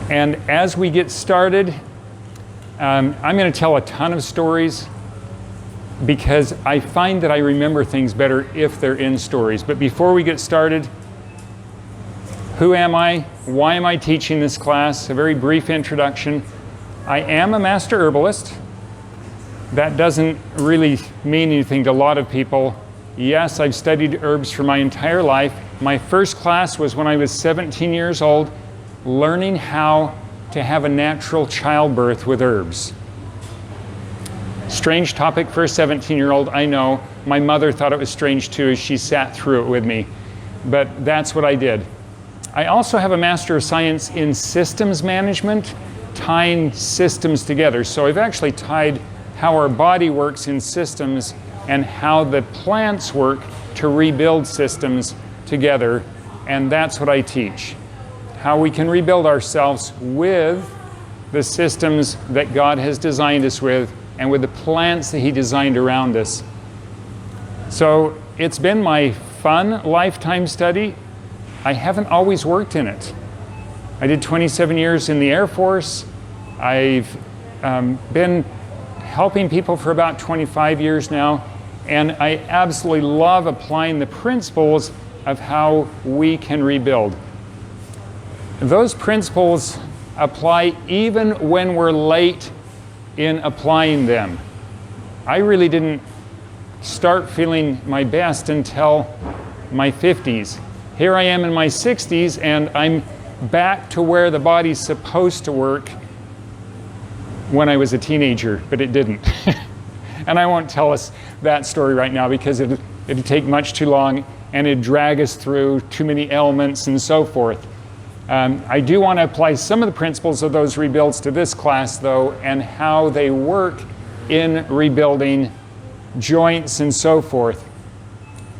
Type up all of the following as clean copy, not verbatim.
And as we get started, I'm going to tell a ton of stories because I find that I remember things better if they're in stories. But before we get started, who am I? Why am I teaching this class? A very brief introduction. I am a master herbalist. That doesn't really mean anything to a lot of people. Yes, I've studied herbs for my entire life. My first class was when I was 17 years old, learning how to have a natural childbirth with herbs. Strange topic for a 17-year-old, I know. My mother thought it was strange too as she sat through it with me. But that's what I did. I also have a Master of Science in Systems Management, tying systems together. So I've actually tied how our body works in systems and how the plants work to rebuild systems together. And that's what I teach. How we can rebuild ourselves with the systems that God has designed us with and with the plants that He designed around us. So it's been my fun lifetime study. I haven't always worked in it. I did 27 years in the Air Force. I've been helping people for about 25 years now, and I absolutely love applying the principles of how we can rebuild. Those principles apply even when we're late in applying them. I really didn't start feeling my best until my 50s. Here I am in my 60s and I'm back to where the body's supposed to work when I was a teenager, but it didn't. And I won't tell us that story right now because it'd take much too long and it'd drag us through too many elements and so forth. I do want to apply some of the principles of those rebuilds to this class, though, and how they work in rebuilding joints and so forth.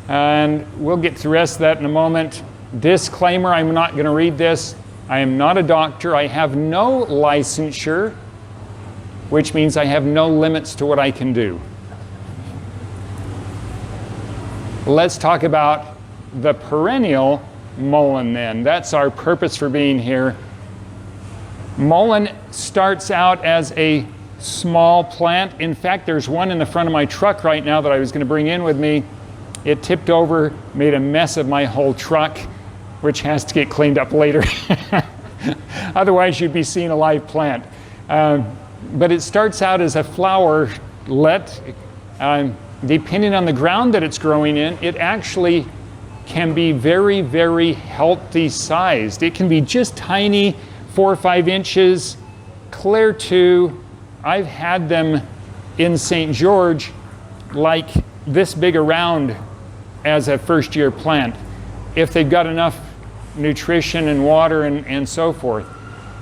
And we'll get to the rest of that in a moment. Disclaimer, I'm not going to read this. I am not a doctor. I have no licensure, which means I have no limits to what I can do. Let's talk about the perennial mullein then. That's our purpose for being here. Mullein starts out as a small plant. In fact, there's one in the front of my truck right now that I was going to bring in with me. It tipped over, made a mess of my whole truck, which has to get cleaned up later. Otherwise, you'd be seeing a live plant. But it starts out as a flowerlet. Depending on the ground that it's growing in, it actually can be very, very healthy sized. It can be just tiny, 4 or 5 inches, clear to, I've had them in St. George like this big around as a first year plant, if they've got enough nutrition and water and so forth.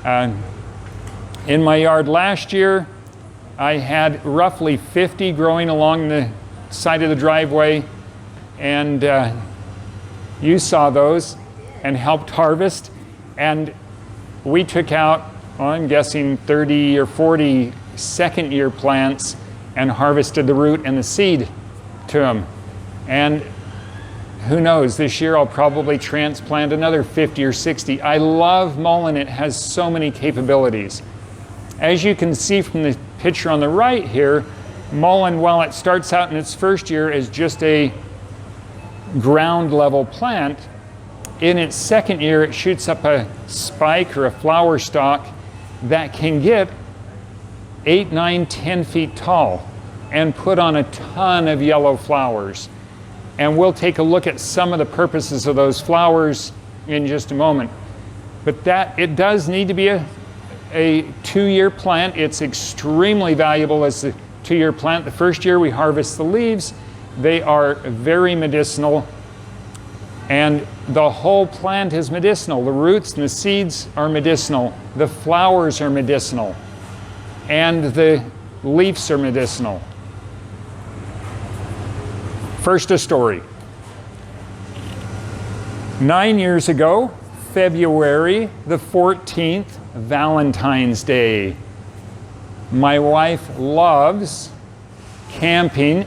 In my yard last year, I had roughly 50 growing along the side of the driveway, and you saw those and helped harvest, and we took out, well, I'm guessing 30 or 40 second year plants and harvested the root and the seed to them. And who knows, this year I'll probably transplant another 50 or 60. I love mullein. It has so many capabilities. As you can see from the picture on the right here, mullein, while it starts out in its first year as just a ground level plant, in its second year it shoots up a spike or a flower stalk that can get 8, 9, 10 feet tall and put on a ton of yellow flowers. And we'll take a look at some of the purposes of those flowers in just a moment. But it does need to be a 2-year plant. It's extremely valuable as a 2-year plant. The first year we harvest the leaves. They are very medicinal, and the whole plant is medicinal. The roots and the seeds are medicinal. The flowers are medicinal, and the leaves are medicinal. First, a story. 9 years ago, February the 14th, Valentine's Day. My wife loves camping.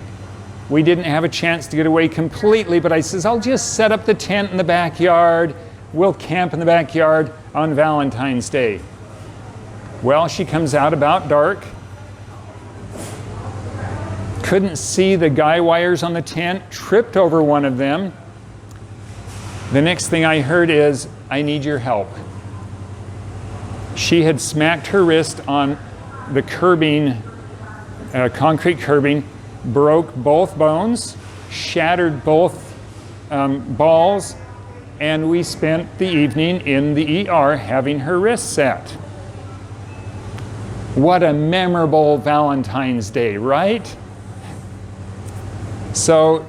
We didn't have a chance to get away completely, but I says, I'll just set up the tent in the backyard. We'll camp in the backyard on Valentine's Day. Well, she comes out about dark. Couldn't see the guy wires on the tent, tripped over one of them. The next thing I heard is, "I need your help." She had smacked her wrist on the curbing, concrete curbing, broke both bones, shattered both balls, and we spent the evening in the ER having her wrist set. What a memorable Valentine's Day, right? So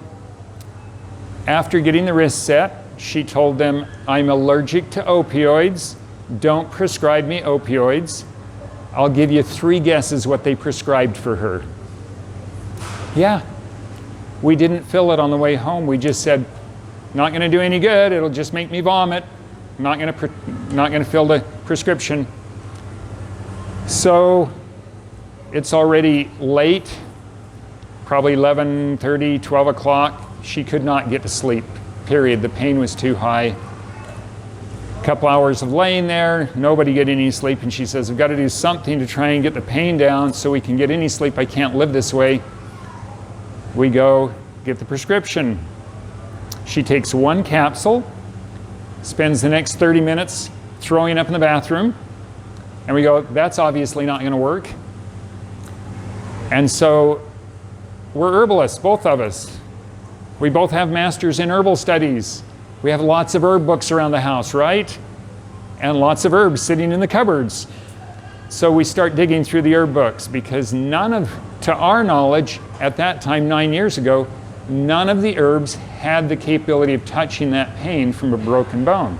after getting the wrist set, she told them, "I'm allergic to opioids. Don't prescribe me opioids." I'll give you 3 guesses what they prescribed for her. Yeah, we didn't fill it on the way home. We just said, "Not going to do any good. It'll just make me vomit. Not going to fill the prescription." So it's already late, probably 11:30, 12 o'clock. She could not get to sleep, period. The pain was too high. A couple hours of laying there, nobody getting any sleep, and she says, "I've got to do something to try and get the pain down so we can get any sleep. I can't live this way." We go get the prescription. She takes 1 capsule, spends the next 30 minutes throwing up in the bathroom, and we go, "That's obviously not going to work." And so we're herbalists, both of us. We both have masters in herbal studies. We have lots of herb books around the house, right? And lots of herbs sitting in the cupboards. So we start digging through the herb books because to our knowledge, at that time, 9 years ago, none of the herbs had the capability of touching that pain from a broken bone.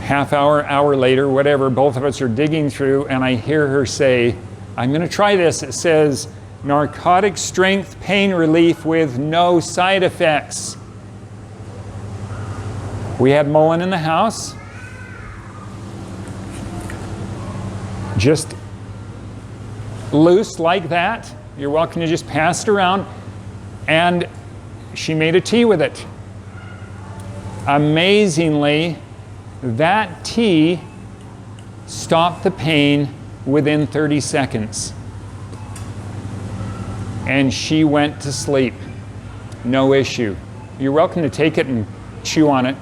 Half hour, hour later, whatever, both of us are digging through, and I hear her say, "I'm going to try this." It says, "Narcotic strength pain relief with no side effects." We had Mullein in the house. Just loose like that. You're welcome to just pass it around. And she made a tea with it. Amazingly, that tea stopped the pain within 30 seconds. And she went to sleep. No issue. You're welcome to take it and chew on it.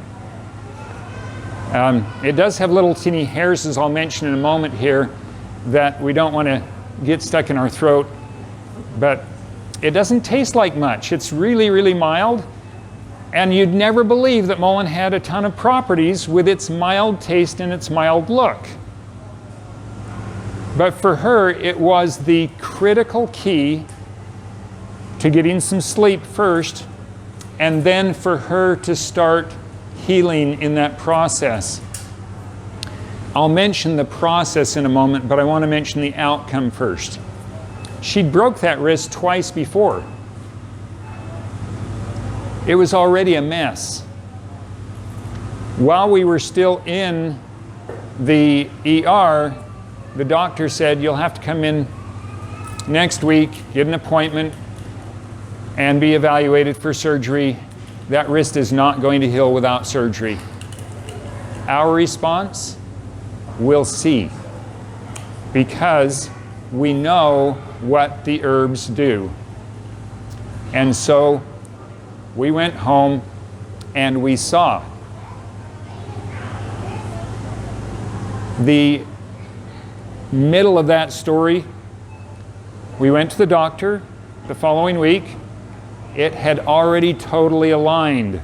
It does have little teeny hairs, as I'll mention in a moment here, that we don't want to get stuck in our throat. But it doesn't taste like much. It's really, really mild. And you'd never believe that Mullein had a ton of properties with its mild taste and its mild look. But for her, it was the critical key to getting some sleep first, and then for her to start healing in that process. I'll mention the process in a moment, but I want to mention the outcome first. She'd broke that wrist twice before. It was already a mess. While we were still in the ER, the doctor said, "You'll have to come in next week, get an appointment, and be evaluated for surgery. That wrist is not going to heal without surgery." Our response? We'll see. Because we know what the herbs do. And so we went home and we saw. The middle of that story, we went to the doctor the following week. It had already totally aligned.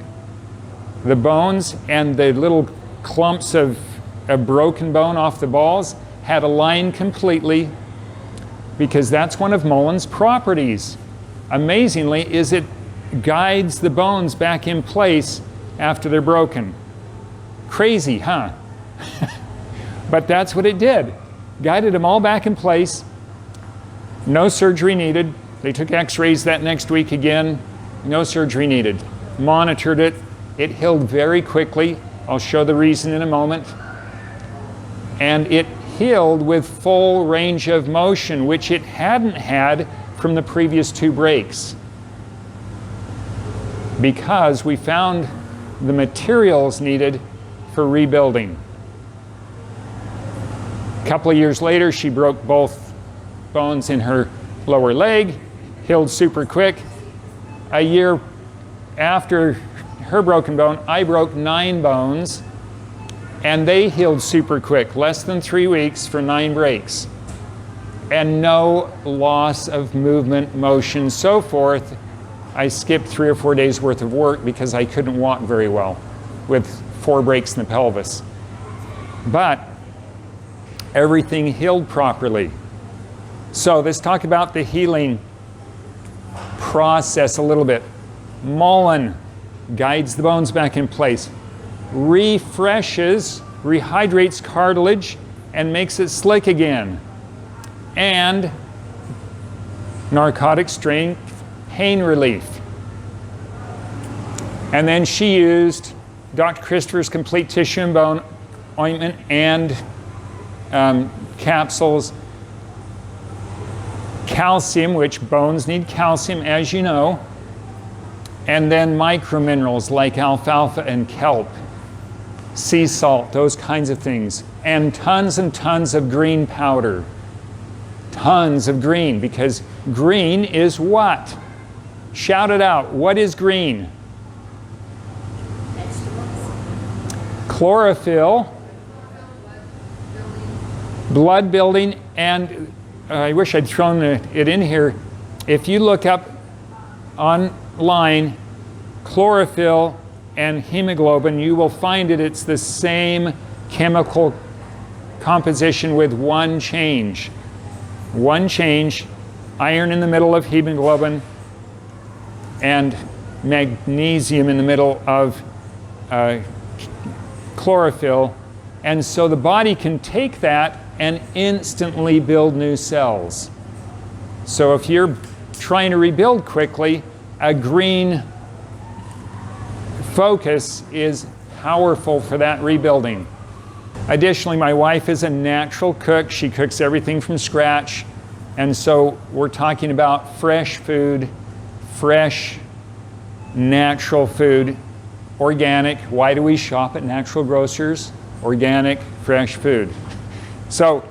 The bones and the little clumps of a broken bone off the balls had aligned completely, because that's one of Mullein's properties. Amazingly, is it guides the bones back in place after they're broken. Crazy, huh? But that's what it did. Guided them all back in place. No surgery needed. They took x-rays that next week again. No surgery needed. Monitored it. It healed very quickly. I'll show the reason in a moment. And it healed with full range of motion, which it hadn't had from the previous 2 breaks. Because we found the materials needed for rebuilding. A couple of years later, she broke both bones in her lower leg, healed super quick. A year after her broken bone, I broke 9 bones, and they healed super quick, less than 3 weeks for 9 breaks. And no loss of movement, motion, so forth. I skipped 3 or 4 days worth of work because I couldn't walk very well with 4 breaks in the pelvis. But everything healed properly. So let's talk about the healing process a little bit. Mullein guides the bones back in place, refreshes, rehydrates cartilage, and makes it slick again. And narcotic strength pain relief. And then she used Dr. Christopher's Complete Tissue and Bone ointment and capsules, calcium, which bones need calcium, as you know, and then microminerals like alfalfa and kelp, sea salt, those kinds of things, and tons of green powder. Tons of green, because green is what? Shout it out. What is green? Chlorophyll, blood building, and I wish I'd thrown it in here. If you look up online chlorophyll and hemoglobin, you will find it's the same chemical composition with one change. One change, iron in the middle of hemoglobin and magnesium in the middle of chlorophyll. And so the body can take that and instantly build new cells. So if you're trying to rebuild quickly, a green focus is powerful for that rebuilding. Additionally, my wife is a natural cook. She cooks everything from scratch. And so we're talking about fresh food, fresh, natural food, organic. Why do we shop at natural grocers? Organic, fresh food. So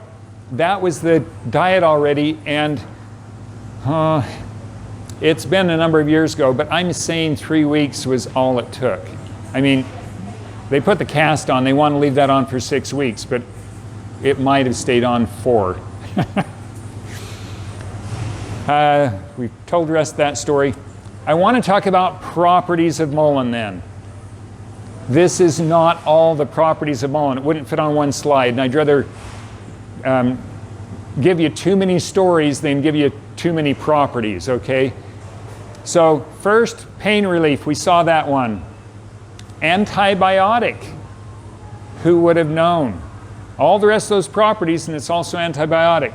that was the diet already, and it's been a number of years ago, but I'm saying 3 weeks was all it took. I mean, they put the cast on, they want to leave that on for 6 weeks, but it might have stayed on 4. We've told the rest of that story. I want to talk about properties of Mullein then. This is not all the properties of Mullein. It wouldn't fit on one slide, and I'd rather give you too many stories than give you too many properties, okay? So first, pain relief. We saw that one. Antibiotic. Who would have known? All the rest of those properties, and it's also antibiotic.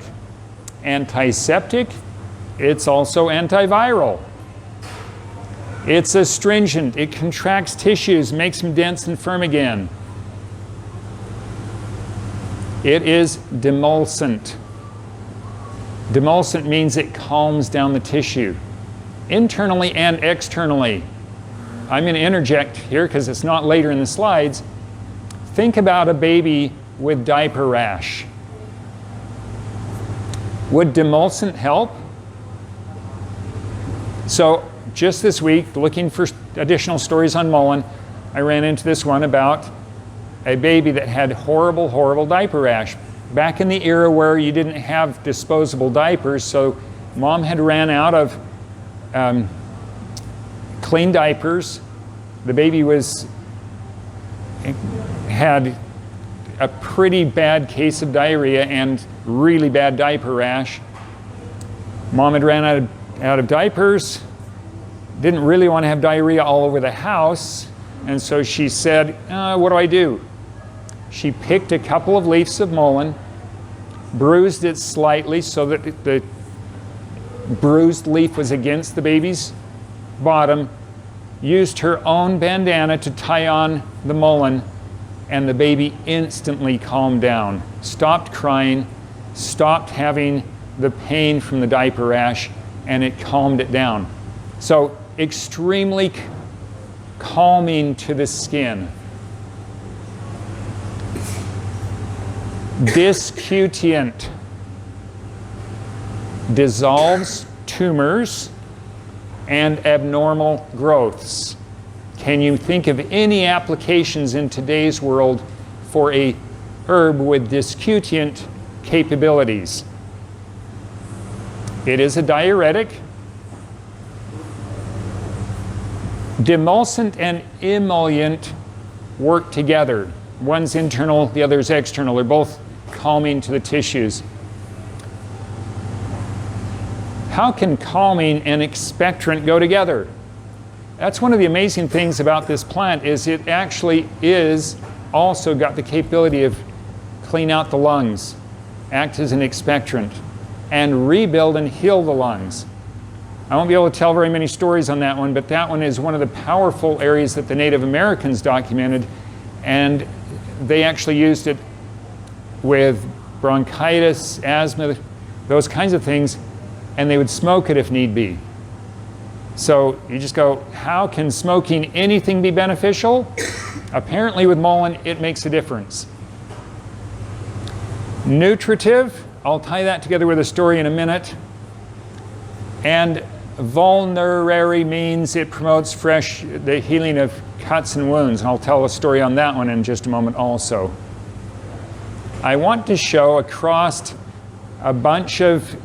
Antiseptic. It's also antiviral. It's astringent. It contracts tissues, makes them dense and firm again. It is demulcent. Demulcent means it calms down the tissue, internally and externally. I'm going to interject here because it's not later in the slides. Think about a baby with diaper rash. Would demulcent help? So just this week, looking for additional stories on Mullein, I ran into this one about a baby that had horrible diaper rash. Back in the era where you didn't have disposable diapers, so mom had ran out of clean diapers. The baby had a pretty bad case of diarrhea and really bad diaper rash. Mom had ran out of diapers, didn't really want to have diarrhea all over the house, and so she said, what do I do? She picked a couple of leaves of mullein, bruised it slightly so that the bruised leaf was against the baby's bottom, used her own bandana to tie on the mullein, and the baby instantly calmed down, stopped crying, stopped having the pain from the diaper rash, and it calmed it down. So extremely calming to the skin. Discutient. Dissolves tumors and abnormal growths. Can you think of any applications in today's world for a herb with discutient capabilities? It is a diuretic. Demulcent and emollient work together. One's internal, the other's external. They're both calming to the tissues. How can calming and expectorant go together? That's one of the amazing things about this plant, is it actually is also got the capability of clean out the lungs, act as an expectorant, and rebuild and heal the lungs. I won't be able to tell very many stories on that one, but that one is one of the powerful areas that the Native Americans documented, and they actually used it with bronchitis, asthma, those kinds of things, and they would smoke it if need be. So you just go, how can smoking anything be beneficial? Apparently with Mullein, it makes a difference. Nutritive, I'll tie that together with a story in a minute. And vulnerary means it promotes the healing of cuts and wounds. And I'll tell a story on that one in just a moment also. I want to show across a bunch of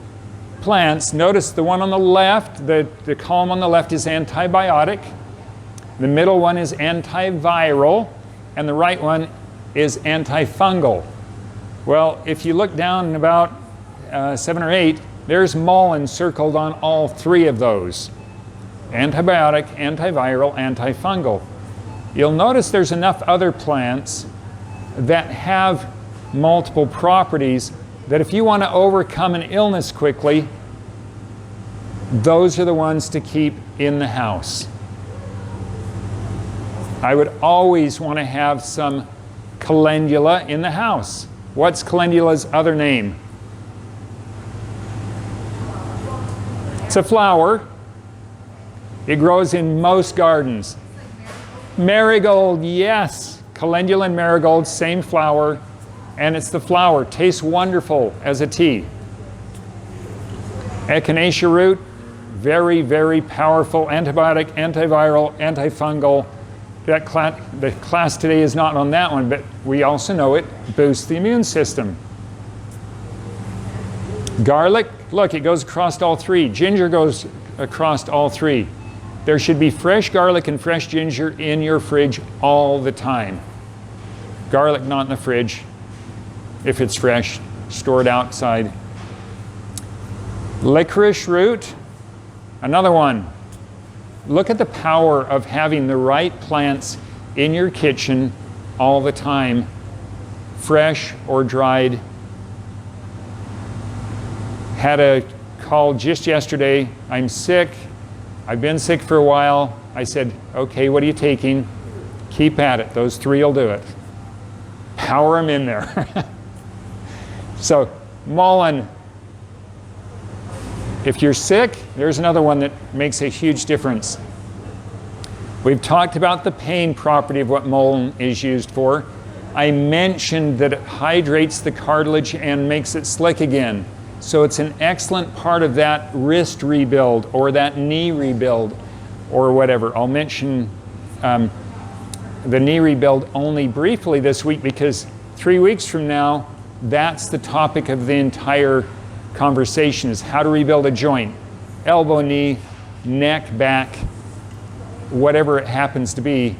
plants. Notice the one on the left, the column on the left is antibiotic. The middle one is antiviral. And the right one is antifungal. Well, if you look down about 7 or 8, there's Mullein circled on all 3 of those. Antibiotic, antiviral, antifungal. You'll notice there's enough other plants that have multiple properties that if you want to overcome an illness quickly, those are the ones to keep in the house. I would always want to have some calendula in the house. What's calendula's other name? It's a flower. It grows in most gardens. Marigold, yes. Calendula and marigold, same flower. And it's the flower. Tastes wonderful as a tea. Echinacea root, very, very powerful antibiotic, antiviral, antifungal. The class today is not on that one, but we also know it boosts the immune system. Garlic, look, it goes across all 3. Ginger goes across all 3. There should be fresh garlic and fresh ginger in your fridge all the time. Garlic not in the fridge. If it's fresh, store it outside. Licorice root, another one. Look at the power of having the right plants in your kitchen all the time, fresh or dried. Had a call just yesterday. I'm sick. I've been sick for a while. I said, okay, what are you taking? Keep at it. Those 3 will do it. Power them in there. So, Mullein. If you're sick, there's another one that makes a huge difference. We've talked about the pain property of what Mullein is used for. I mentioned that it hydrates the cartilage and makes it slick again. So it's an excellent part of that wrist rebuild or that knee rebuild or whatever. I'll mention the knee rebuild only briefly this week because 3 weeks from now, that's the topic of the entire conversation, is how to rebuild a joint. Elbow, knee, neck, back, whatever it happens to be.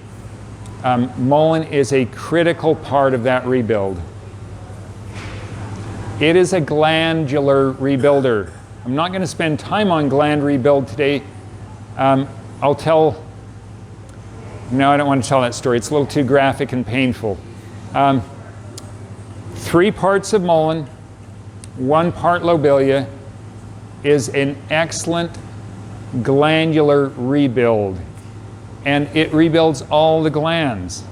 Mullein is a critical part of that rebuild. It is a glandular rebuilder. I'm not going to spend time on gland rebuild today. I'll tell, no, I don't want to tell that story. It's a little too graphic and painful. 3 parts of Mullein, 1 part lobelia, is an excellent glandular rebuild. And it rebuilds all the glands.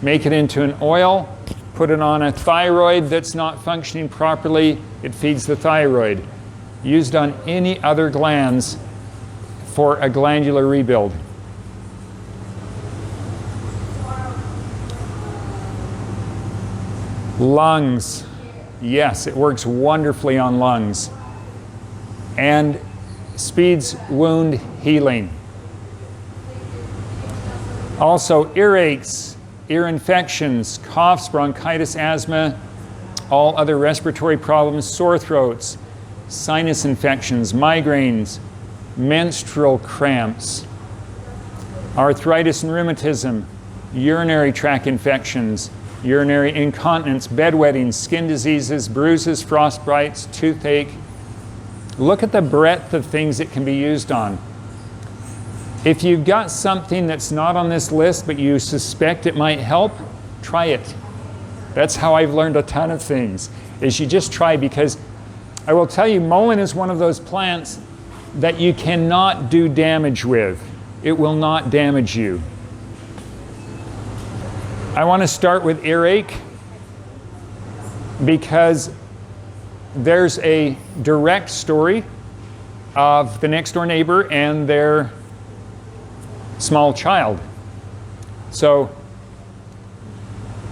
Make it into an oil, put it on a thyroid that's not functioning properly, it feeds the thyroid. Used on any other glands for a glandular rebuild. Lungs. Yes, it works wonderfully on lungs. And speeds wound healing. Also, earaches, ear infections, coughs, bronchitis, asthma, all other respiratory problems, sore throats, sinus infections, migraines, menstrual cramps, arthritis and rheumatism, urinary tract infections, urinary incontinence, bedwetting, skin diseases, bruises, frostbites, toothache. Look at the breadth of things it can be used on. If you've got something that's not on this list but you suspect it might help, try it. That's how I've learned a ton of things, is you just try, because I will tell you, mullein is one of those plants that you cannot do damage with. It will not damage you. I want to start with earache because there's a direct story of the next door neighbor and their small child. So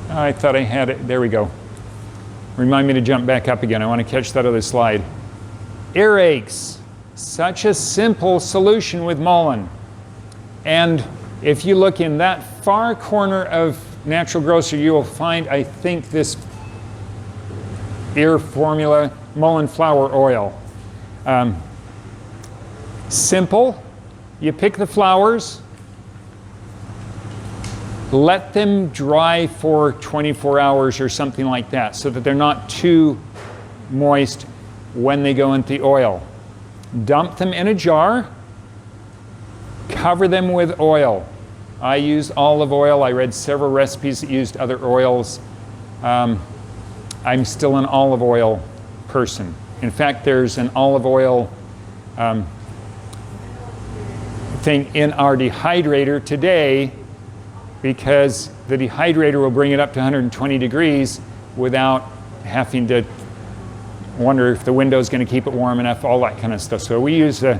I thought I had it. There we go. Remind me to jump back up again. I want to catch that other slide. Earaches. Such a simple solution with mullein. And if you look in that far corner of Natural Grocer, you will find, I think, this ear formula, mullein flower oil. Simple. You pick the flowers, let them dry for 24 hours or something like that so that they're not too moist when they go into the oil. Dump them in a jar, cover them with oil. I use olive oil. I read several recipes that used other oils. I'm still an olive oil person. In fact, there's an olive oil thing in our dehydrator today, because the dehydrator will bring it up to 120 degrees without having to wonder if the window's going to keep it warm enough, all that kind of stuff. So we use a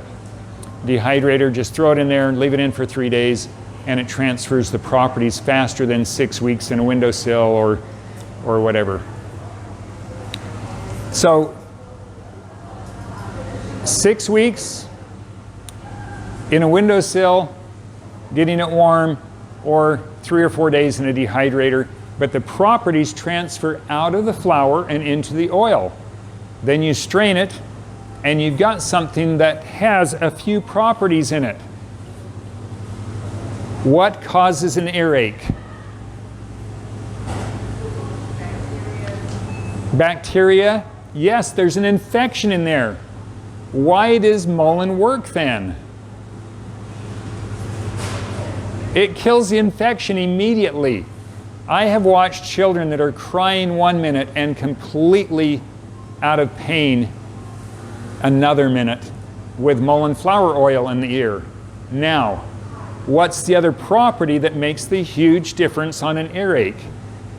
dehydrator, just throw it in there and leave it in for 3 days, and it transfers the properties faster than 6 weeks in a windowsill or whatever. So 6 weeks in a windowsill, getting it warm, or 3 or 4 days in a dehydrator, but the properties transfer out of the flour and into the oil. Then you strain it, and you've got something that has a few properties in it. What causes an earache? Bacteria? Yes, there's an infection in there. Why does mullein work then? It kills the infection immediately. I have watched children that are crying 1 minute and completely out of pain another minute with mullein flower oil in the ear. Now, what's the other property that makes the huge difference on an earache?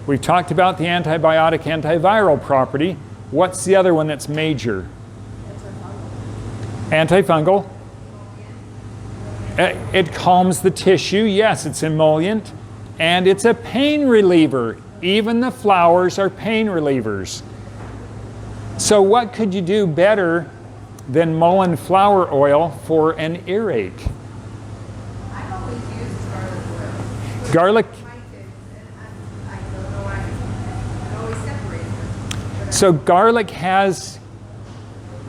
We've talked about the antibiotic, antiviral property. What's the other one that's major? Antifungal. It calms the tissue. Yes, it's emollient. And it's a pain reliever. Even the flowers are pain relievers. So what could you do better than mullein flower oil for an earache? I've always used garlic oil. Garlic. I don't know why. I always separate them. So garlic has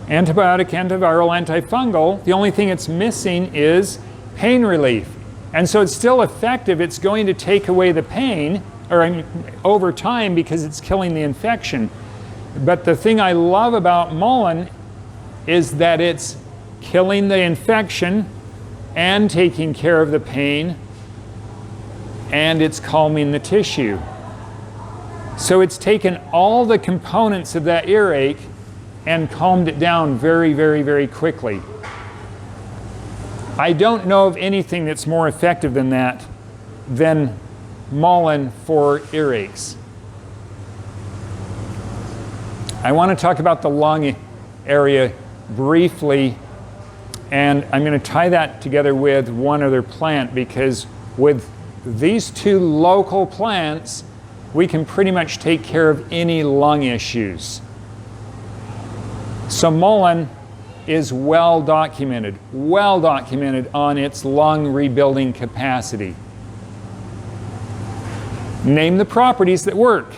antibiotic, antiviral, antifungal. The only thing it's missing is pain relief. And so it's still effective. It's going to take away the pain over time because it's killing the infection. But the thing I love about mullein is that it's killing the infection and taking care of the pain, and it's calming the tissue. So it's taken all the components of that earache and calmed it down very, very, very quickly. I don't know of anything that's more effective than that, than mullein for earaches. I want to talk about the lung area briefly, and I'm going to tie that together with one other plant, because with these two local plants, we can pretty much take care of any lung issues. So Mullein is well documented on its lung rebuilding capacity. Name the properties that work.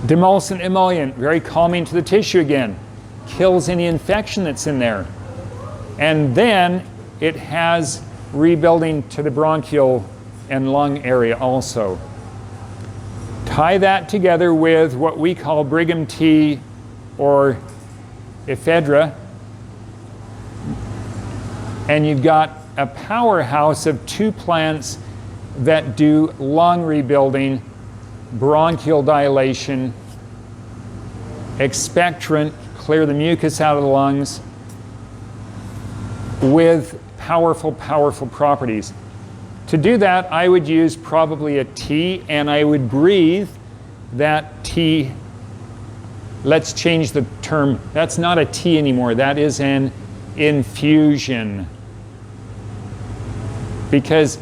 Demulcent emollient, very calming to the tissue again, kills any infection that's in there. And then it has rebuilding to the bronchial and lung area also. Tie that together with what we call Brigham tea or ephedra, and you've got a powerhouse of two plants that do lung rebuilding, bronchial dilation, expectorant, clear the mucus out of the lungs, with powerful, powerful properties. To do that, I would use probably a tea, and I would breathe that tea. Let's change the term. That's not a tea anymore. That is an infusion. Because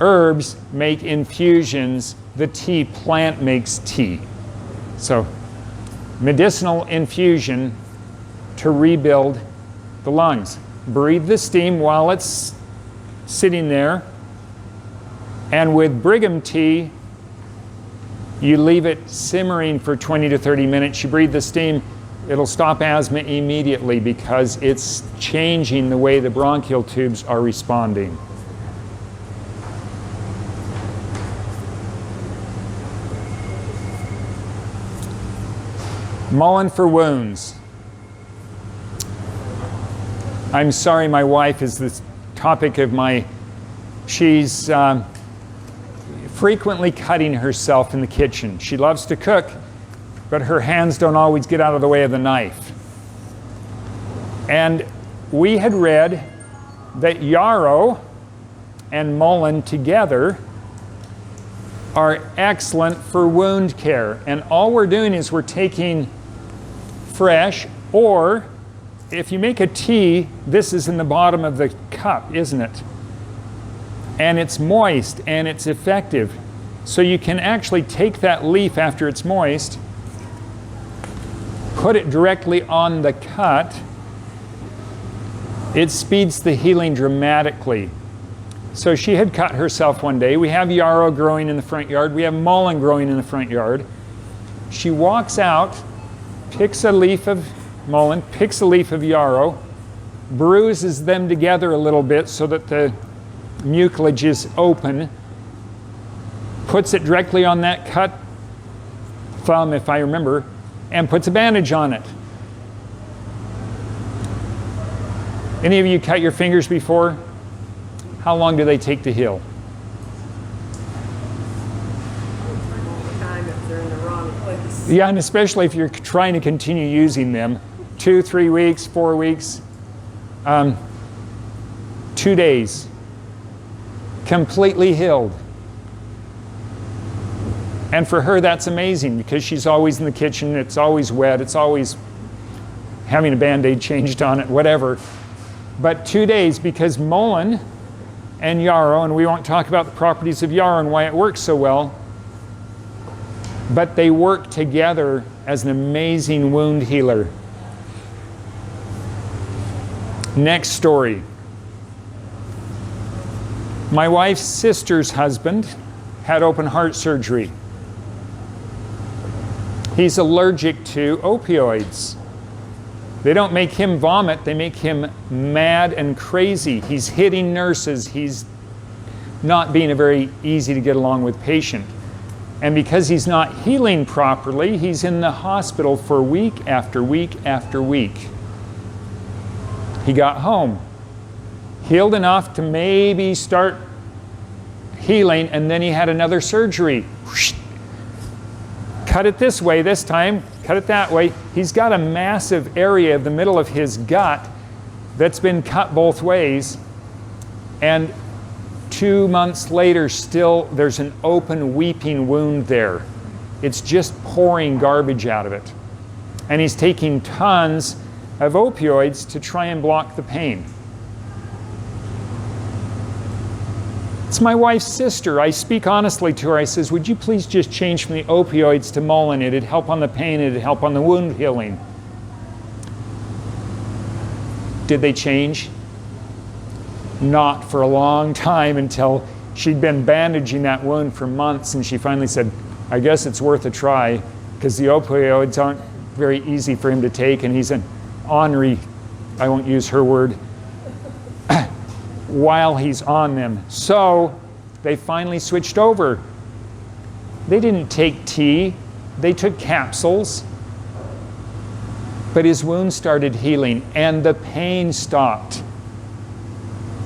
herbs make infusions, the tea plant makes tea. So, medicinal infusion to rebuild the lungs. Breathe the steam while it's sitting there. And with Brigham tea, you leave it simmering for 20 to 30 minutes. You breathe the steam, it'll stop asthma immediately because it's changing the way the bronchial tubes are responding. Mullein for wounds. I'm sorry my wife is the topic of my, she's frequently cutting herself in the kitchen. She loves to cook, but her hands don't always get out of the way of the knife. And we had read that yarrow and mullein together are excellent for wound care. And all we're doing is we're taking fresh, or if you make a tea, this is in the bottom of the cup, isn't it? And it's moist and it's effective. So you can actually take that leaf after it's moist, put it directly on the cut. It speeds the healing dramatically. So she had cut herself one day. We have yarrow growing in the front yard. We have mullein growing in the front yard. She walks out, picks a leaf of mullein, picks a leaf of yarrow, bruises them together a little bit so that the mucilage is open, puts it directly on that cut thumb, if I remember, and puts a bandage on it. Any of you cut your fingers before? How long do they take to heal? Time if they're in the wrong place. Yeah, and especially if you're trying to continue using them. 2, 3 weeks, 4 weeks, 2 days. Completely healed. And for her, that's amazing because she's always in the kitchen, it's always wet, it's always having a Band-Aid changed on it, whatever. But 2 days, because mullein and yarrow, and we won't talk about the properties of yarrow and why it works so well, but they work together as an amazing wound healer. Next story. My wife's sister's husband had open heart surgery. He's allergic to opioids. They don't make him vomit, they make him mad and crazy. He's hitting nurses, he's not being a very easy to get along with patient. And because he's not healing properly, he's in the hospital for week after week after week. He got home, healed enough to maybe start healing, and then he had another surgery. Cut it this way this time, cut it that way. He's got a massive area of the middle of his gut that's been cut both ways, and 2 months later still there's an open weeping wound there. It's just pouring garbage out of it. And he's taking tons of opioids to try and block the pain. It's my wife's sister. I speak honestly to her. I says, would you please just change from the opioids to mullein? It'd help on the pain, it'd help on the wound healing. Did they change? Not for a long time, until she'd been bandaging that wound for months, and she finally said, I guess it's worth a try, because the opioids aren't very easy for him to take, and he's an ornery, I won't use her word, while he's on them. So they finally switched over. They didn't take tea, they took capsules. But his wound started healing and the pain stopped.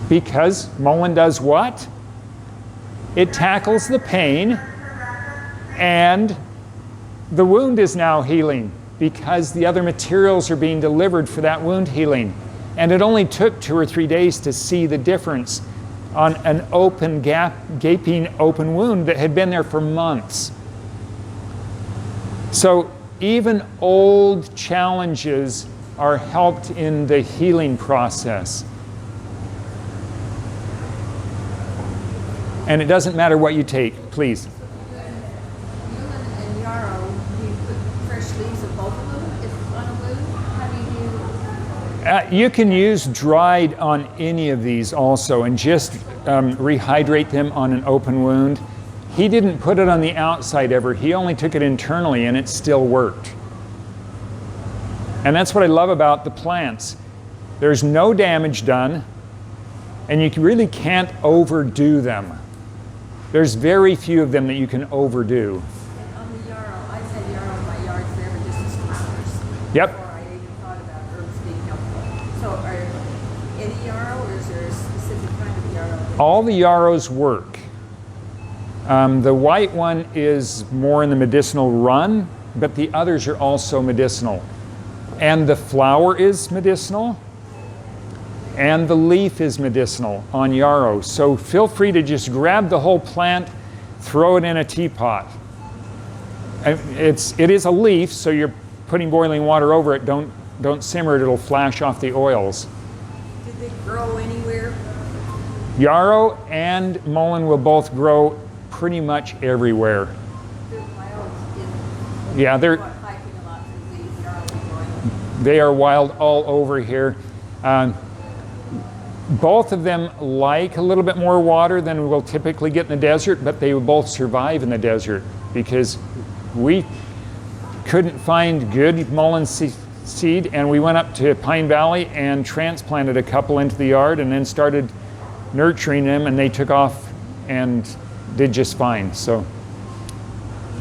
Because Mullein does what? It tackles the pain, and the wound is now healing because the other materials are being delivered for that wound healing. And it only took 2 or 3 days to see the difference on an open, gaping open wound that had been there for months. So even old challenges are helped in the healing process. And it doesn't matter what you take, please. Mullein and yarrow, do you put fresh leaves of both of them if on a wound? How do you do? You can use dried on any of these also, and just rehydrate them on an open wound. He didn't put it on the outside ever. He only took it internally, and it still worked. And that's what I love about the plants. There's no damage done, and you really can't overdo them. There's very few of them that you can overdo. And on the yarrow, I've had yarrow in my yard forever just as flowers. Yep. Before I even thought about herbs being helpful. So are any yarrow, or is there a specific kind of yarrow? All the yarrows work. The white one is more in the medicinal run, but the others are also medicinal. And the flower is medicinal, and the leaf is medicinal on yarrow. So feel free to just grab the whole plant, throw it in a teapot. It is a leaf, so you're putting boiling water over it. Don't simmer it, it'll flash off the oils. Did they grow anywhere? Yarrow and mullein will both grow pretty much everywhere. They're wild in Yeah, hiking a lot for the yarrow growing. they are wild all over here. Both of them like a little bit more water than we'll typically get in the desert, but they will both survive in the desert because we couldn't find good mullein seed, and we went up to Pine Valley and transplanted a couple into the yard and then started nurturing them, and they took off and did just fine. So You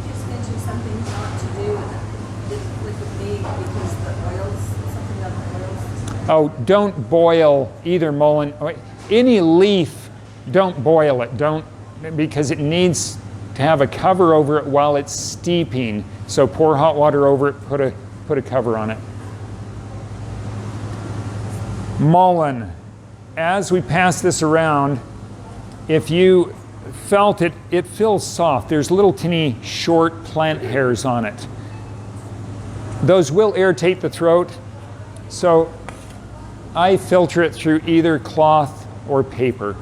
just mentioned something not to do with the meat because the oils, something about the oils. oh, don't boil either mullein. Any leaf, don't boil it. Don't, because it needs to have a cover over it while it's steeping. So pour hot water over it, put a cover on it. Mullein. As we pass this around, if you felt it, it feels soft. There's little teeny short plant hairs on it. Those will irritate the throat, so I filter it through either cloth or paper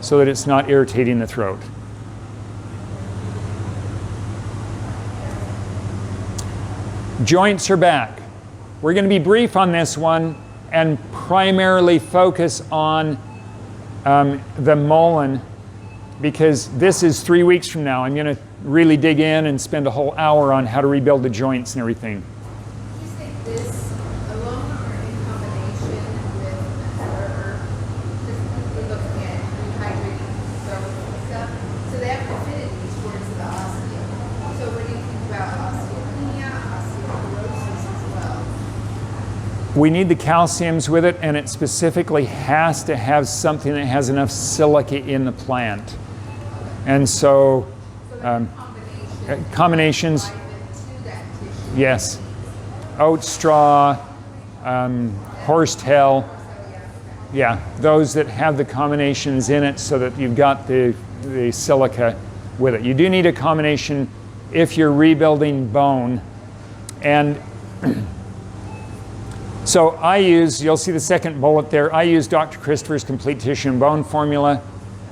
so that it's not irritating the throat. Joints are back. We're going to be brief on this one and primarily focus on the mullein, because this is 3 weeks from now. I'm going to really dig in and spend a whole hour on how to rebuild the joints and everything. You think this alone or in combination with another herb? Because we're looking at rehydrating bones and stuff. So they have affinities towards the osteo. So what do you think about osteopenia, osteoporosis as well? We need the calciums with it, and it specifically has to have something that has enough silica in the plant. And so combinations, yes, oat straw, horsetail, yeah, those that have the combinations in it so that you've got the silica with it. You do need a combination if you're rebuilding bone. And so I use, you'll see the second bullet there, I use Dr. Christopher's Complete Tissue and Bone formula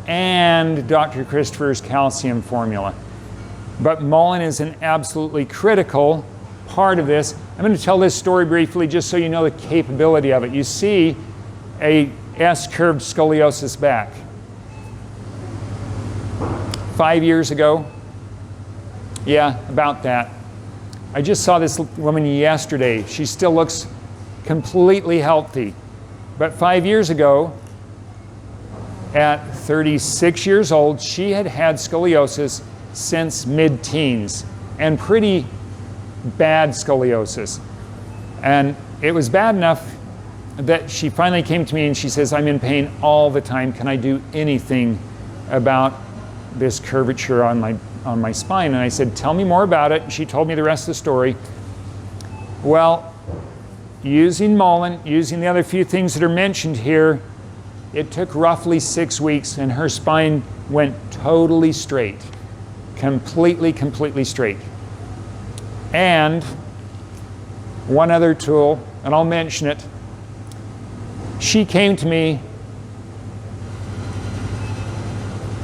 and Dr. Christopher's calcium formula. But mullein is an absolutely critical part of this. I'm going to tell this story briefly just so you know the capability of it. You see, a S-curved scoliosis back. 5 years ago, yeah, about that. I just saw this woman yesterday. She still looks completely healthy. But 5 years ago, at 36 years old, she had had scoliosis since mid-teens, and pretty bad scoliosis. And it was bad enough that she finally came to me and she says, I'm in pain all the time. Can I do anything about this curvature on my spine? And I said, tell me more about it. She told me the rest of the story. Well, using Mullein, using the other few things that are mentioned here, it took roughly 6 weeks and her spine went totally straight. Completely straight. And one other tool, and I'll mention it, she came to me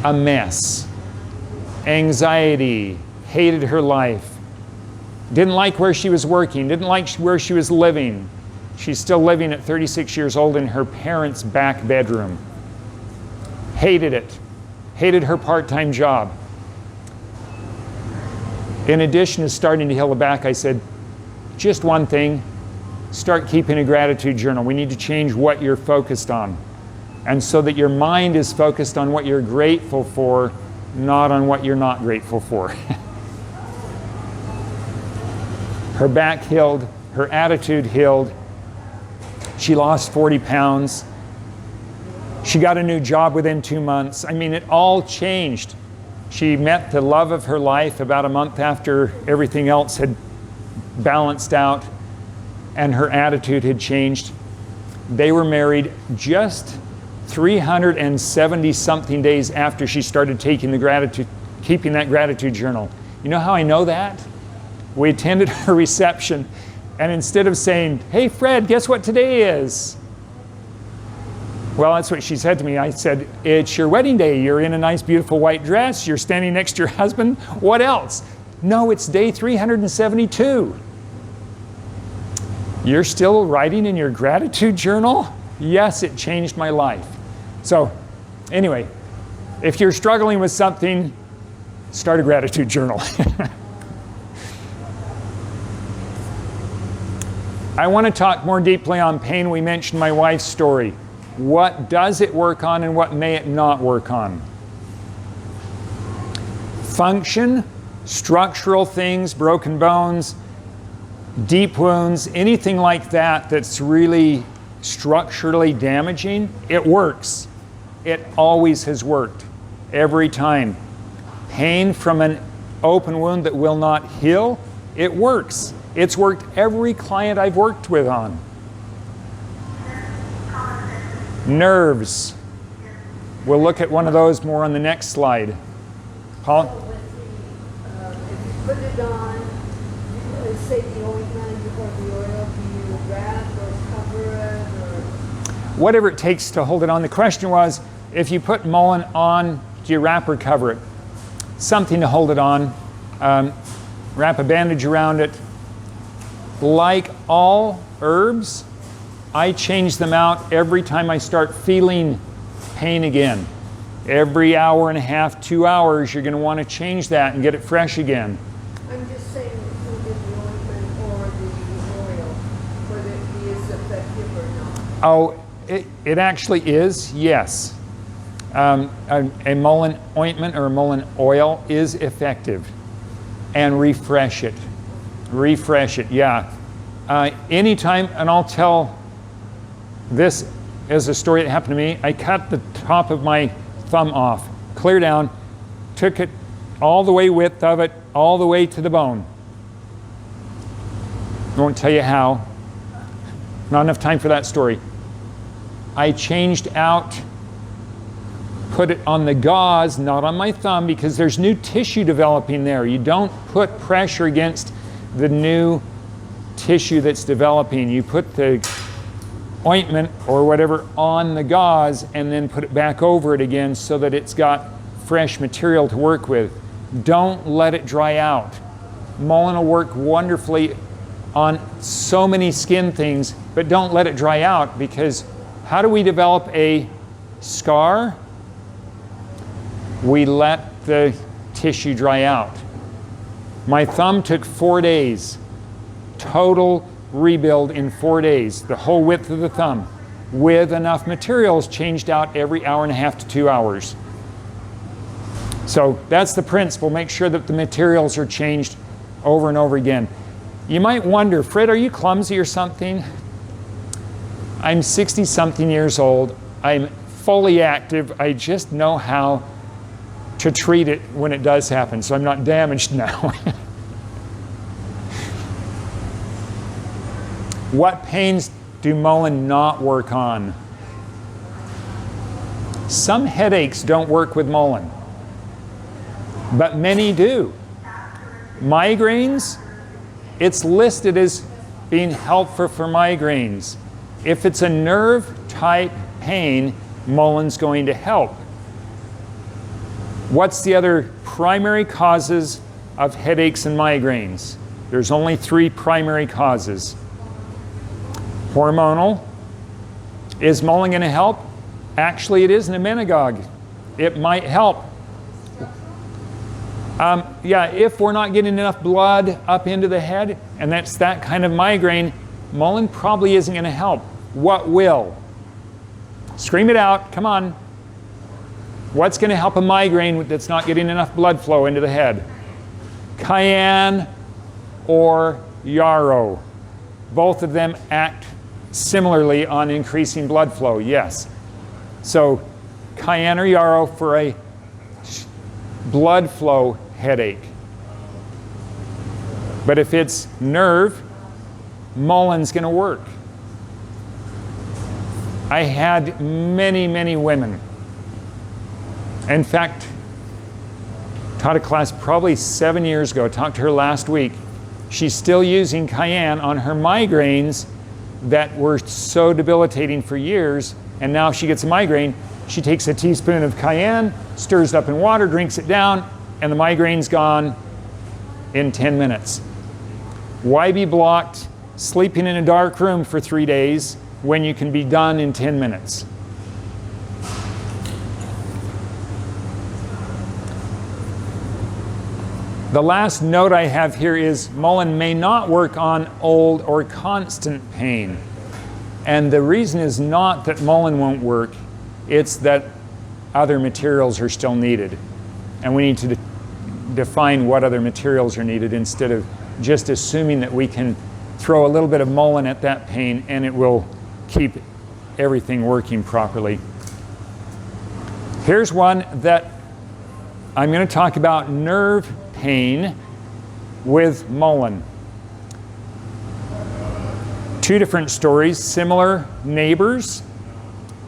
a mess. Anxiety, hated her life, didn't like where she was working, didn't like where she was living. She's still living at 36 years old in her parents' back bedroom. Hated it. Hated her part-time job. In addition to starting to heal the back, I said, just one thing, start keeping a gratitude journal. We need to change what you're focused on. And so that your mind is focused on what you're grateful for, not on what you're not grateful for. Her back healed, her attitude healed. She lost 40 pounds. She got a new job within 2 months. I mean, it all changed. She met the love of her life about a month after everything else had balanced out and her attitude had changed. They were married just 370 something days after she started taking keeping that gratitude journal. You know how I know that? We attended her reception, and instead of saying, hey Fred, guess what today is? Well, that's what she said to me. I said, it's your wedding day. You're in a nice, beautiful white dress. You're standing next to your husband. What else? No, it's day 372. You're still writing in your gratitude journal? Yes, it changed my life. So, anyway, if you're struggling with something, start a gratitude journal. I want to talk more deeply on pain. We mentioned my wife's story. What does it work on and what may it not work on? Function, structural things, broken bones, deep wounds, anything like that that's really structurally damaging, it works. It always has worked, every time. Pain from an open wound that will not heal, it works. It's worked every client I've worked with on. Nerves. We'll look at one of those more on the next slide. Paul? If you put it on, say the ointment or the oil, do you wrap or cover it? Or? Whatever it takes to hold it on. The question was, if you put Mullein on, do you wrap or cover it? Something to hold it on. Wrap a bandage around it. Like all herbs, I change them out every time I start feeling pain again. Every hour and a half, 2 hours, you're going to want to change that and get it fresh again. I'm just saying whether the ointment or the oil, whether it is effective or not. Oh, it actually is, yes. A Mullein ointment or a Mullein oil is effective. And refresh it. Refresh it, yeah. Anytime, and I'll tell this as a story that happened to me. I cut the top of my thumb off, clear down, took it all the way width of it, all the way to the bone. I won't tell you how. Not enough time for that story. I changed out, put it on the gauze, not on my thumb, because there's new tissue developing there. You don't put pressure against the new tissue that's developing. You put the ointment or whatever on the gauze and then put it back over it again so that it's got fresh material to work with. Don't let it dry out. Mullein will work wonderfully on so many skin things, but don't let it dry out, because How do we develop a scar? We let the tissue dry out. My thumb took 4 days. Total rebuild in 4 days. The whole width of the thumb, with enough materials changed out every hour and a half to 2 hours. So that's the principle. Make sure that the materials are changed over and over again. You might wonder, Fred, are you clumsy or something? I'm 60-something years old. I'm fully active. I just know how to treat it when it does happen, so I'm not damaged now. What pains do Mullein not work on? Some headaches don't work with Mullein, but many do. Migraines, it's listed as being helpful for migraines. If it's a nerve-type pain, Mullein's going to help. What's the other primary causes of headaches and migraines? There's only 3 primary causes. Hormonal. Is Mullein going to help? Actually, it is an emmenagogue. It might help. Yeah, if we're not getting enough blood up into the head, and that's that kind of migraine, Mullein probably isn't going to help. What will? Scream it out. Come on. What's going to help a migraine that's not getting enough blood flow into the head? Cayenne or yarrow. Both of them act similarly on increasing blood flow, yes. So cayenne or yarrow for a blood flow headache. But if it's nerve, Mullein's going to work. I had many, many women. In fact, taught a class probably 7 years ago, talked to her last week. She's still using cayenne on her migraines that were so debilitating for years, and now she gets a migraine. She takes a teaspoon of cayenne, stirs it up in water, drinks it down, and the migraine's gone in 10 minutes. Why be blocked sleeping in a dark room for 3 days when you can be done in 10 minutes? The last note I have here is Mullein may not work on old or constant pain. And the reason is not that Mullein won't work, it's that other materials are still needed. And we need to define what other materials are needed instead of just assuming that we can throw a little bit of Mullein at that pain and it will keep everything working properly. Here's one that I'm going to talk about: nerve pain with Mullein. 2 different stories. Similar neighbors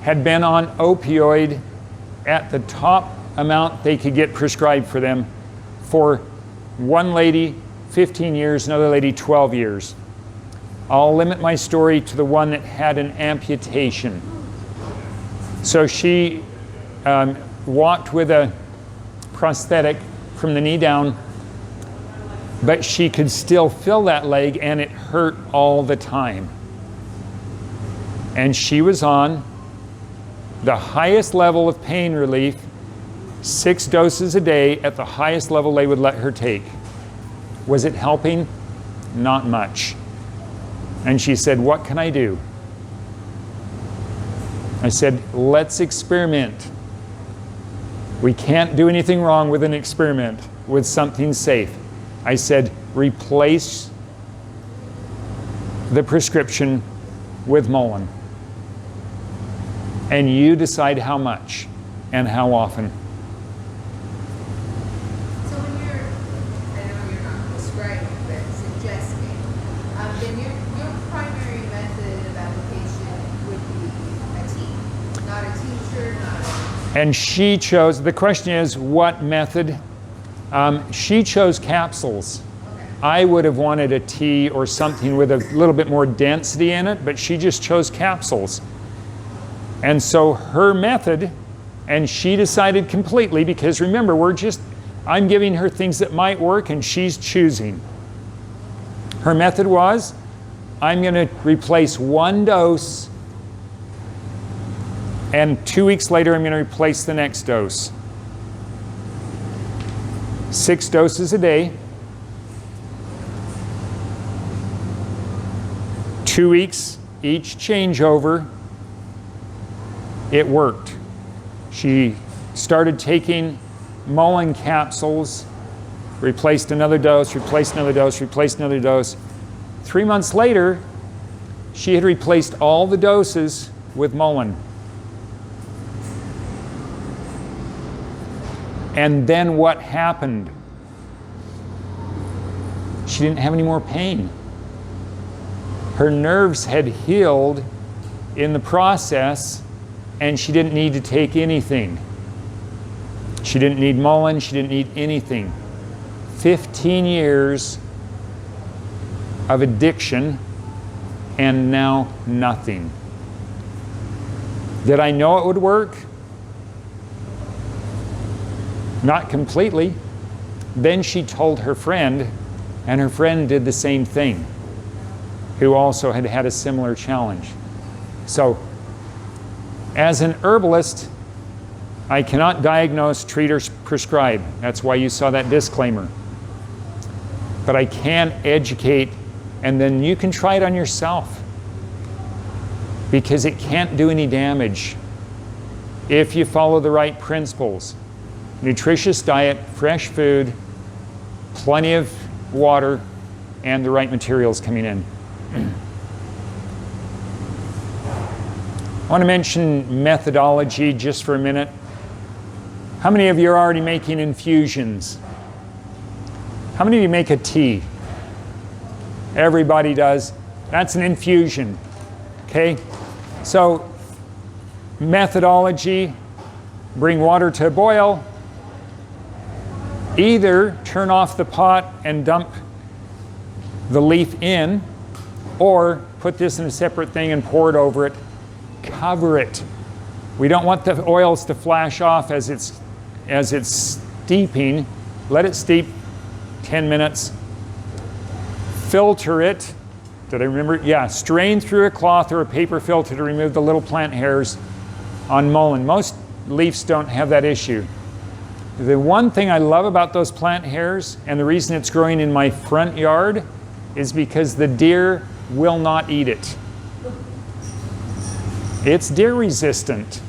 had been on opioid at the top amount they could get prescribed for them. For one lady, 15 years, another lady, 12 years. I'll limit my story to the one that had an amputation. So she walked with a prosthetic from the knee down, but she could still feel that leg and it hurt all the time. And she was on the highest level of pain relief, 6 doses a day at the highest level they would let her take. Was it helping? Not much. And she said, "What can I do?" I said, "Let's experiment. We can't do anything wrong with an experiment, with something safe." I said, "Replace the prescription with Mullein. And you decide how much and how often." So when you're, I know you're not prescribing, but suggesting, then your primary method of application would be a tea, not a tincture, not a... And she chose, the question is, what method? She chose capsules. Okay. I would have wanted a tea or something with a little bit more density in it, but she just chose capsules. And so her method, and she decided completely, because remember, I'm giving her things that might work and she's choosing. Her method was, I'm going to replace 1 dose And 2 weeks later, I'm going to replace the next dose. 6 doses a day. 2 weeks each changeover. It worked. She started taking Mullein capsules, replaced another dose, replaced another dose, replaced another dose. 3 months later, she had replaced all the doses with Mullein. And then what happened? She didn't have any more pain. Her nerves had healed in the process, and she didn't need to take anything. She didn't need Mullein, she didn't need anything. 15 years of addiction, and now nothing. Did I know it would work? Not completely. Then she told her friend, and her friend did the same thing, who also had had a similar challenge. So, as an herbalist, I cannot diagnose, treat, or prescribe. That's why you saw that disclaimer. But I can educate, and then you can try it on yourself, because it can't do any damage if you follow the right principles. Nutritious diet, fresh food, plenty of water, and the right materials coming in. I want to mention methodology just for a minute. How many of you are already making infusions? How many of you make a tea? Everybody does. That's an infusion. Okay? So, methodology, bring water to a boil. Either turn off the pot and dump the leaf in, or put this in a separate thing and pour it over it. Cover it. We don't want the oils to flash off as it's steeping. Let it steep 10 minutes. Filter it. Did I remember? Yeah, strain through a cloth or a paper filter to remove the little plant hairs on Mullein. Most leaves don't have that issue. The one thing I love about those plant hairs, and the reason it's growing in my front yard, is because the deer will not eat it. It's deer resistant.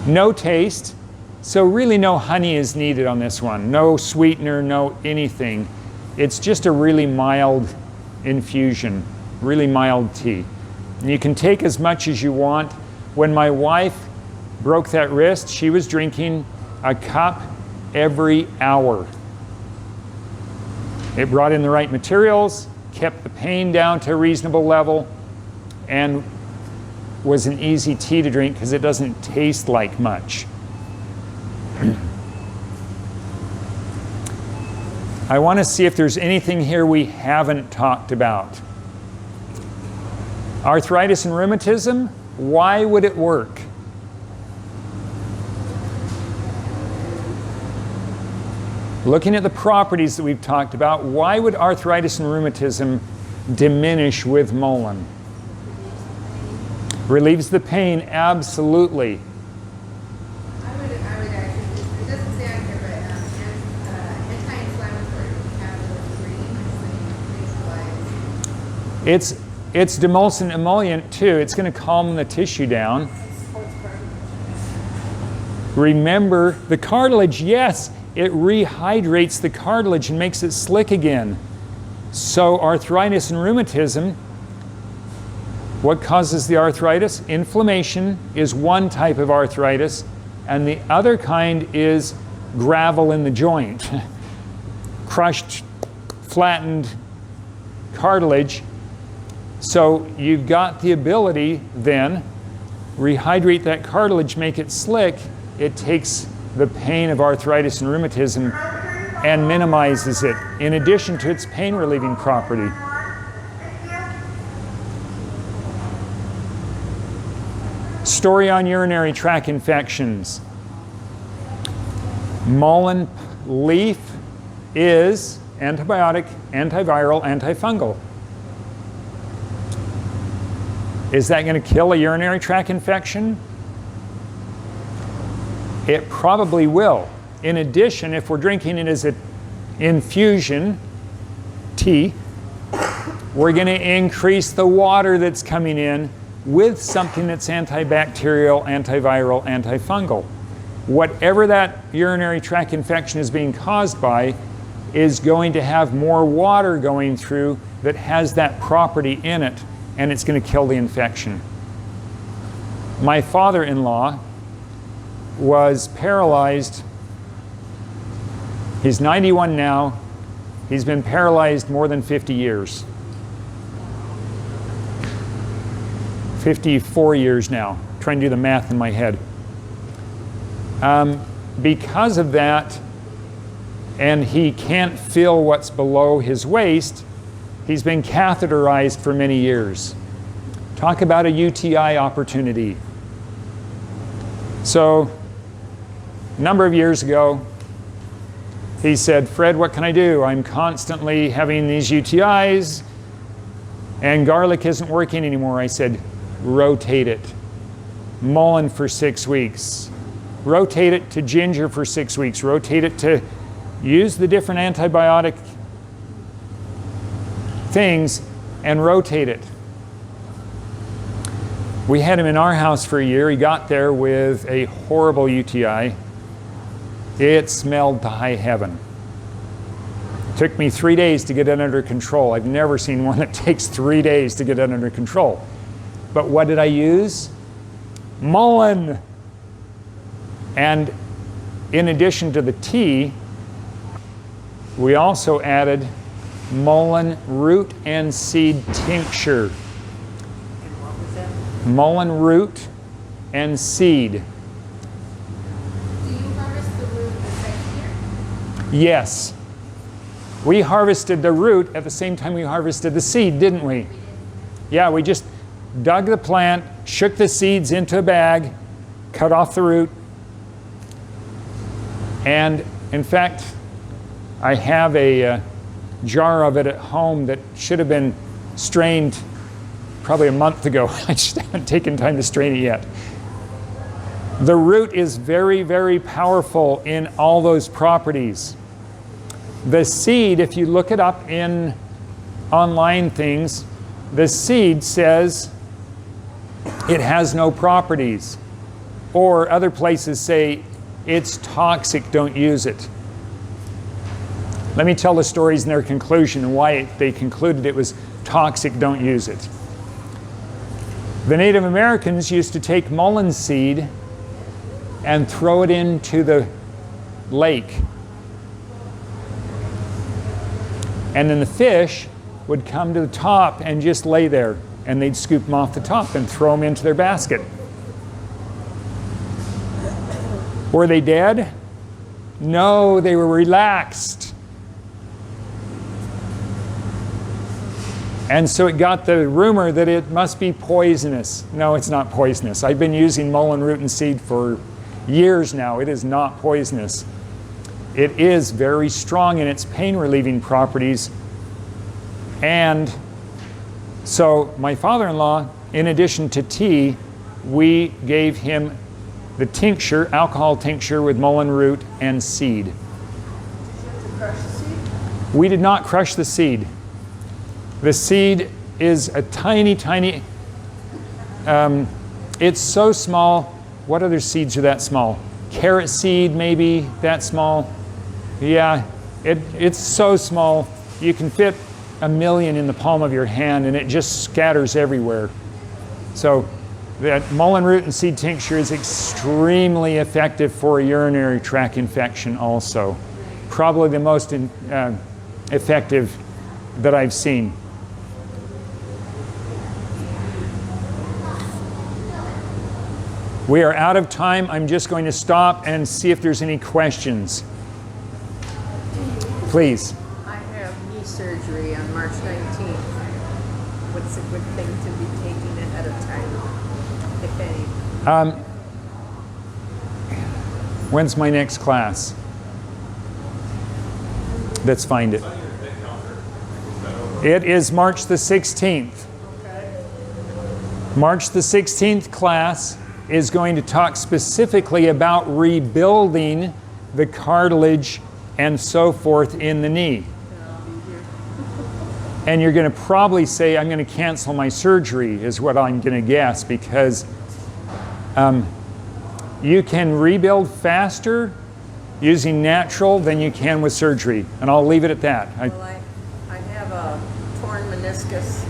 No taste, so really no honey is needed on this one. No sweetener, no anything. It's just a really mild infusion, really mild tea. And you can take as much as you want. When my wife broke that wrist, she was drinking a cup every hour. It brought in the right materials, kept the pain down to a reasonable level, and was an easy tea to drink because it doesn't taste like much. I want to see if there's anything here we haven't talked about. Arthritis and rheumatism, why would it work? Looking at the properties that we've talked about, why would arthritis and rheumatism diminish with Mullein? Relieves the pain, absolutely. I would actually, it doesn't say on here, but anti-inflammatory, It's demulcent emollient too. It's going to calm the tissue down. Remember the cartilage, yes, it rehydrates the cartilage and makes it slick again. So arthritis and rheumatism, what causes the arthritis? Inflammation is one type of arthritis, and the other kind is gravel in the joint. Crushed, flattened cartilage. So you've got the ability then, rehydrate that cartilage, make it slick. It takes the pain of arthritis and rheumatism and minimizes it, in addition to its pain relieving property. Story on urinary tract infections. Mullein leaf is antibiotic, antiviral, antifungal. Is that going to kill a urinary tract infection? It probably will. In addition, if we're drinking it as an infusion, tea, we're going to increase the water that's coming in with something that's antibacterial, antiviral, antifungal. Whatever that urinary tract infection is being caused by is going to have more water going through that has that property in it, and it's going to kill the infection. My father-in-law was paralyzed. He's 91 now. He's been paralyzed more than 50 years. 54 years now. Trying to do the math in my head. Because of that, and he can't feel what's below his waist, he's been catheterized for many years. Talk about a UTI opportunity. So, a number of years ago, he said, "Fred, what can I do? I'm constantly having these UTIs, and garlic isn't working anymore." I said, "Rotate it. Mullein for 6 weeks. Rotate it to ginger for 6 weeks. Rotate it to use the different antibiotic things and rotate it." We had him in our house for a year. He got there with a horrible UTI. It smelled to high heaven. It took me 3 days to get it under control. I've never seen one that takes 3 days to get it under control. But what did I use? Mullein. And in addition to the tea, we also added mullein root and seed tincture. And what was that? Mullein root and seed. Do you harvest the root the second year? Yes. We harvested the root at the same time we harvested the seed, didn't we? Yeah, we just dug the plant, shook the seeds into a bag, cut off the root. And in fact, I have a jar of it at home that should have been strained probably a month ago. I just haven't taken time to strain it yet. The root is very, very powerful in all those properties. The seed, if you look it up in online things, the seed says it has no properties. Or other places say it's toxic, don't use it. Let me tell the stories in their conclusion and why they concluded it was toxic, don't use it. The Native Americans used to take mullein seed and throw it into the lake. And then the fish would come to the top and just lay there, and they'd scoop them off the top and throw them into their basket. Were they dead? No, they were relaxed. And so it got the rumor that it must be poisonous. No, it's not poisonous. I've been using mullein root and seed for years now. It is not poisonous. It is very strong in its pain relieving properties. And so my father-in-law, in addition to tea, we gave him the tincture, alcohol tincture with mullein root and seed. Did you have to crush the seed? We did not crush the seed. The seed is a tiny, tiny, it's so small. What other seeds are that small? Carrot seed, maybe that small. Yeah, it's so small. You can fit 1,000,000 in the palm of your hand, and it just scatters everywhere. So that mullein root and seed tincture is extremely effective for a urinary tract infection also. Probably the most effective that I've seen. We are out of time. I'm just going to stop and see if there's any questions. Please. I have knee surgery on March 19th. What's a good thing to be taking ahead of time, if any? When's my next class? Let's find it. It is March the 16th. Okay. March the 16th class is going to talk specifically about rebuilding the cartilage and so forth in the knee. I'll be here. And you're going to probably say, I'm going to cancel my surgery, is what I'm going to guess, because you can rebuild faster using natural than you can with surgery. And I'll leave it at that. Well, I have a torn meniscus,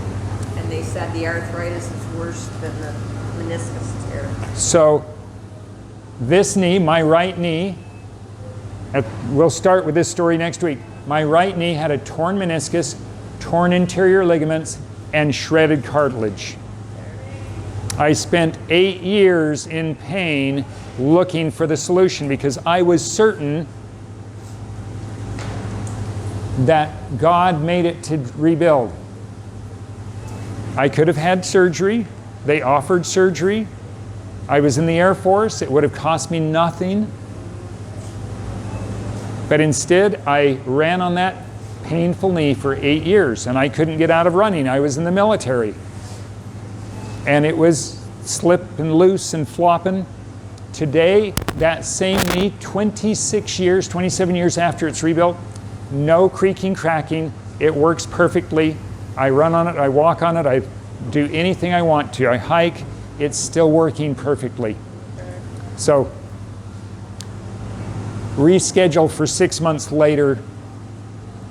and they said the arthritis is worse than the meniscus tear. So this knee, my right knee, we'll start with this story next week. My right knee had a torn meniscus, torn interior ligaments, and shredded cartilage. I spent 8 years in pain looking for the solution because I was certain that God made it to rebuild. I could have had surgery. They offered surgery. I was in the Air Force. It would have cost me nothing. But instead, I ran on that painful knee for 8 years, and I couldn't get out of running. I was in the military. And it was slip and loose and flopping. Today, that same knee, 26 years, 27 years after it's rebuilt, no creaking, cracking. It works perfectly. I run on it, I walk on it, I do anything I want to. I hike, it's still working perfectly. So, reschedule for 6 months later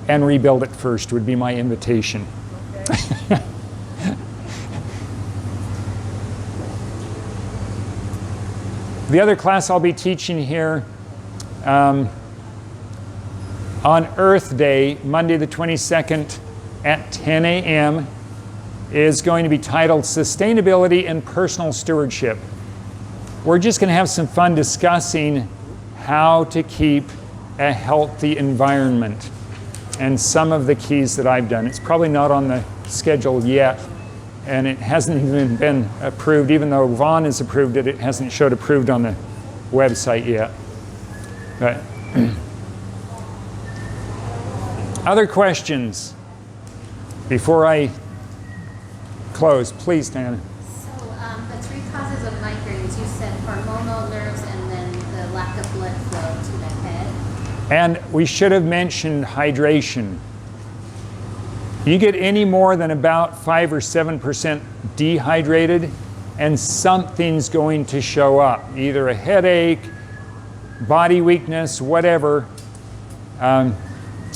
and rebuild it first would be my invitation. Okay. The other class I'll be teaching here on Earth Day, Monday the 22nd at 10 a.m. is going to be titled Sustainability and Personal Stewardship. We're just going to have some fun discussing how to keep a healthy environment and some of the keys that I've done. It's probably not on the schedule yet, and it hasn't even been approved. Even though Vaughn has approved it, it hasn't showed approved on the website yet. But other questions before I close? Please, Diana. So the 3 causes of migraines, you said hormonal, nerves, and then the lack of blood flow to the head. And we should have mentioned hydration. You get any more than about 5 or 7% dehydrated, and something's going to show up. Either a headache, body weakness, whatever.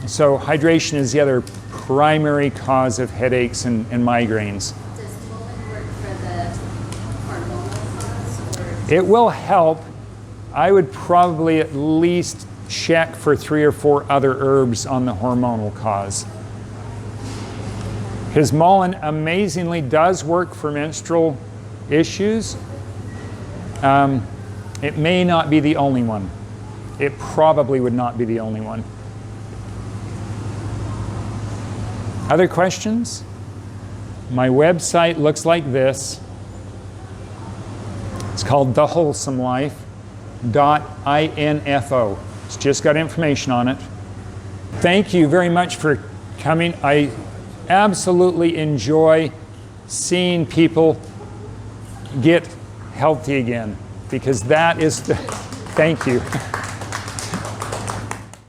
So hydration is the other primary cause of headaches and migraines. Does Mullein work for the hormonal cause? Or It will help. I would probably at least check for 3 or 4 other herbs on the hormonal cause. Because Mullein amazingly does work for menstrual issues. It may not be the only one. It probably would not be the only one. Other questions? My website looks like this. It's called thewholesomelifeinfo. It's just got information on it. Thank you very much for coming. I absolutely enjoy seeing people get healthy again, because that is the, thank you.